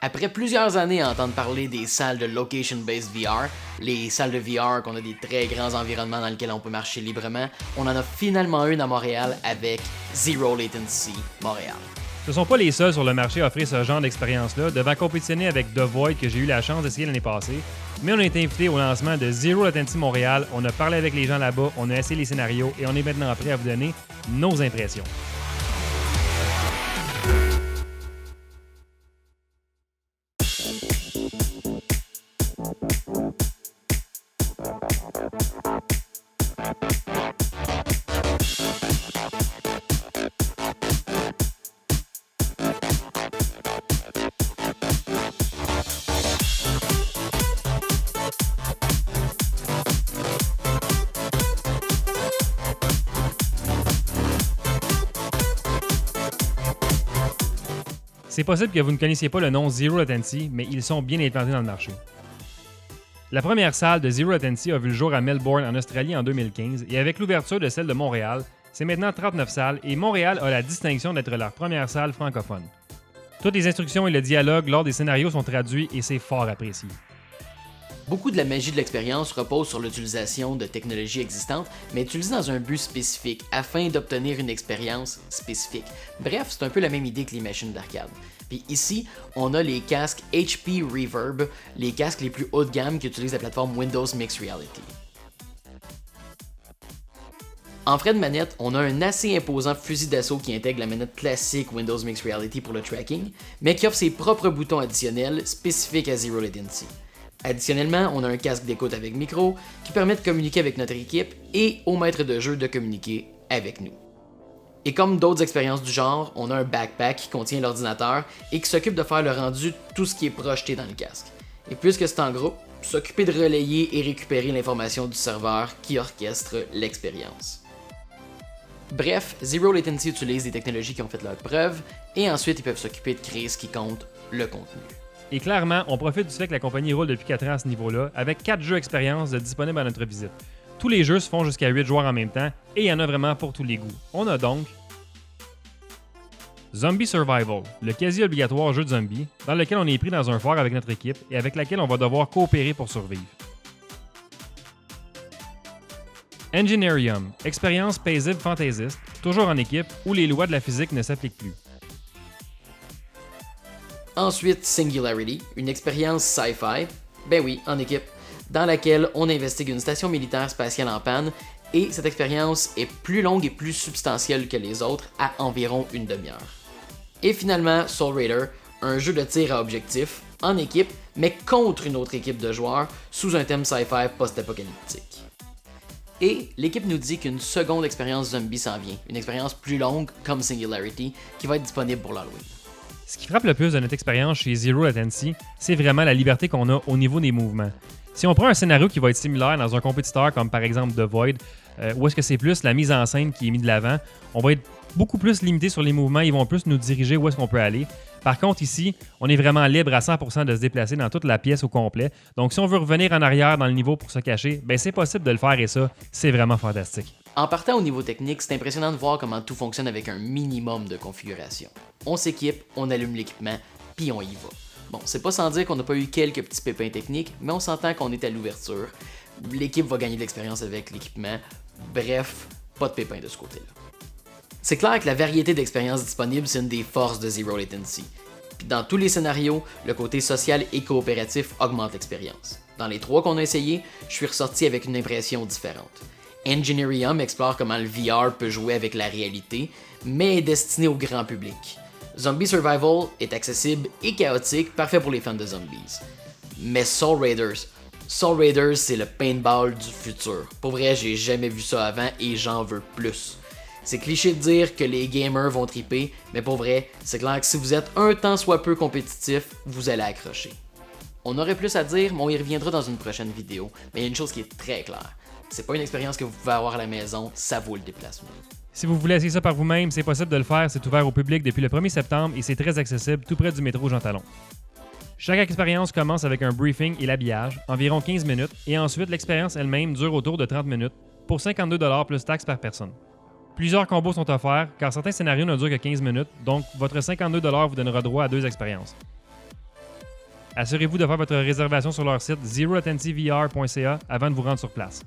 Après plusieurs années à entendre parler des salles de Location-Based VR, les salles de VR qu'on a des très grands environnements dans lesquels on peut marcher librement, on en a finalement une à Montréal avec Zero Latency Montréal. Ce ne sont pas les seuls sur le marché à offrir ce genre d'expérience-là, devant compétitionner avec The Void que j'ai eu la chance d'essayer l'année passée, mais on a été invité au lancement de Zero Latency Montréal, on a parlé avec les gens là-bas, on a essayé les scénarios et on est maintenant prêt à vous donner nos impressions. C'est possible que vous ne connaissiez pas le nom Zero Latency, mais ils sont bien implantés dans le marché. La première salle de Zero Latency a vu le jour à Melbourne, en Australie, en 2015, et avec l'ouverture de celle de Montréal, c'est maintenant 39 salles, et Montréal a la distinction d'être leur première salle francophone. Toutes les instructions et le dialogue lors des scénarios sont traduits et c'est fort apprécié. Beaucoup de la magie de l'expérience repose sur l'utilisation de technologies existantes, mais utilisées dans un but spécifique, afin d'obtenir une expérience spécifique. Bref, c'est un peu la même idée que les machines d'arcade. Puis ici, on a les casques HP Reverb, les casques les plus haut de gamme qui utilisent la plateforme Windows Mixed Reality. En frais de manette, on a un assez imposant fusil d'assaut qui intègre la manette classique Windows Mixed Reality pour le tracking, mais qui offre ses propres boutons additionnels spécifiques à Zero Latency. Additionnellement, on a un casque d'écoute avec micro qui permet de communiquer avec notre équipe et au maître de jeu de communiquer avec nous. Et comme d'autres expériences du genre, on a un backpack qui contient l'ordinateur et qui s'occupe de faire le rendu de tout ce qui est projeté dans le casque. Et puisque c'est en groupe, s'occuper de relayer et récupérer l'information du serveur qui orchestre l'expérience. Bref, Zero Latency utilise des technologies qui ont fait leurs preuves et ensuite ils peuvent s'occuper de créer ce qui compte, le contenu. Et clairement, on profite du fait que la compagnie roule depuis 4 ans à ce niveau-là, avec 4 jeux expérience disponibles à notre visite. Tous les jeux se font jusqu'à 8 joueurs en même temps, et il y en a vraiment pour tous les goûts. On a donc Zombie Survival, le quasi-obligatoire jeu de zombies, dans lequel on est pris dans un fort avec notre équipe et avec laquelle on va devoir coopérer pour survivre. Engineerium, expérience paisible fantaisiste, toujours en équipe, où les lois de la physique ne s'appliquent plus. Ensuite, Singularity, une expérience sci-fi, ben oui, en équipe, dans laquelle on investigue une station militaire spatiale en panne, et cette expérience est plus longue et plus substantielle que les autres, à environ une demi-heure. Et finalement, Soul Raider, un jeu de tir à objectif, en équipe, mais contre une autre équipe de joueurs, sous un thème sci-fi post-apocalyptique. Et l'équipe nous dit qu'une seconde expérience zombie s'en vient, une expérience plus longue comme Singularity, qui va être disponible pour l'Halloween. Ce qui frappe le plus de notre expérience chez Zero Latency, c'est vraiment la liberté qu'on a au niveau des mouvements. Si on prend un scénario qui va être similaire dans un compétiteur comme par exemple The Void, où est-ce que c'est plus la mise en scène qui est mise de l'avant, on va être beaucoup plus limité sur les mouvements, ils vont plus nous diriger où est-ce qu'on peut aller. Par contre ici, on est vraiment libre à 100% de se déplacer dans toute la pièce au complet. Donc si on veut revenir en arrière dans le niveau pour se cacher, ben c'est possible de le faire et ça, c'est vraiment fantastique. En partant au niveau technique, c'est impressionnant de voir comment tout fonctionne avec un minimum de configuration. On s'équipe, on allume l'équipement, puis on y va. Bon, c'est pas sans dire qu'on n'a pas eu quelques petits pépins techniques, mais on s'entend qu'on est à l'ouverture. L'équipe va gagner de l'expérience avec l'équipement. Bref, pas de pépins de ce côté-là. C'est clair que la variété d'expériences disponibles, c'est une des forces de Zero Latency. Puis dans tous les scénarios, le côté social et coopératif augmente l'expérience. Dans les 3 qu'on a essayés, je suis ressorti avec une impression différente. Engineerium explore comment le VR peut jouer avec la réalité, mais est destiné au grand public. Zombie Survival est accessible et chaotique, parfait pour les fans de zombies. Mais Soul Raiders, c'est le paintball du futur. Pour vrai, j'ai jamais vu ça avant et j'en veux plus. C'est cliché de dire que les gamers vont triper, mais pour vrai, c'est clair que si vous êtes un tant soit peu compétitif, vous allez accrocher. On aurait plus à dire, mais on y reviendra dans une prochaine vidéo, mais il y a une chose qui est très claire. C'est pas une expérience que vous pouvez avoir à la maison, ça vaut le déplacement. Si vous voulez essayer ça par vous-même, c'est possible de le faire, c'est ouvert au public depuis le 1er septembre et c'est très accessible tout près du métro Jean Talon. Chaque expérience commence avec un briefing et l'habillage, environ 15 minutes, et ensuite l'expérience elle-même dure autour de 30 minutes, pour 52$ plus taxes par personne. Plusieurs combos sont offerts, car certains scénarios ne durent que 15 minutes, donc votre 52$ vous donnera droit à 2 expériences. Assurez-vous de faire votre réservation sur leur site zerolatencyvr.ca avant de vous rendre sur place.